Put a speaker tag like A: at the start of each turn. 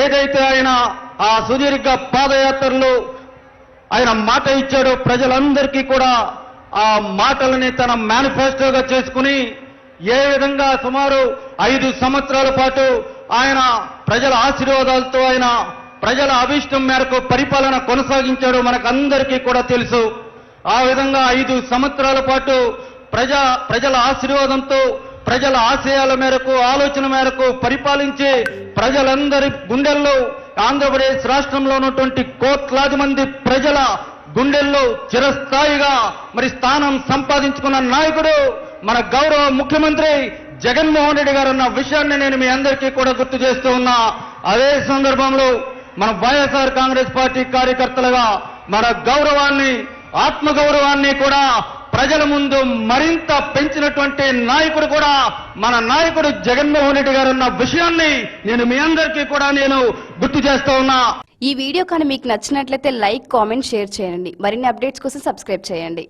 A: ఏదైతే ఆయన ఆ సుదీర్ఘ పాదయాత్రలో ఆయన మాట ఇచ్చాడో ప్రజలందరికీ కూడా ఆ మాటలని తన మేనిఫెస్టోగా చేసుకుని ఏ విధంగా సుమారు 5 సంవత్సరాల పాటు ఆయన ప్రజల ఆశీర్వాదాలతో ఆయన ప్రజల అభిష్టం మేరకు పరిపాలన కొనసాగించాడో మనకందరికీ కూడా తెలుసు. ఆ విధంగా 5 సంవత్సరాల పాటు ప్రజల ఆశీర్వాదంతో ప్రజల ఆశయాల మేరకు ఆలోచన మేరకు పరిపాలించి ప్రజలందరి గుండెల్లో ఆంధ్రప్రదేశ్ రాష్ట్రంలో ఉన్నటువంటి కోట్లాది మంది ప్రజల గుండెల్లో చిరస్థాయిగా మరి స్థానం సంపాదించుకున్న నాయకుడు మన గౌరవ ముఖ్యమంత్రి జగన్మోహన్ రెడ్డి గారు అన్న విషయాన్ని నేను మీ అందరికీ కూడా గుర్తు చేస్తూ ఉన్నా. అదే సందర్భంలో మన వైఎస్ఆర్ కాంగ్రెస్ పార్టీ కార్యకర్తలుగా మన గౌరవాన్ని ఆత్మగౌరవాన్ని కూడా ప్రజల ముందు మరింత పెంచినటువంటి నాయకుడు కూడా మన నాయకుడు జగన్మోహన్ రెడ్డి గారు అన్న విషయాన్ని నేను మీ అందరికీ కూడా నేను గుర్తు చేస్తూ ఉన్నా.
B: ఈ వీడియో కానీ మీకు నచ్చినట్లయితే లైక్, కామెంట్, షేర్ చేయండి. మరిన్ని అప్డేట్స్ కోసం సబ్స్క్రైబ్ చేయండి.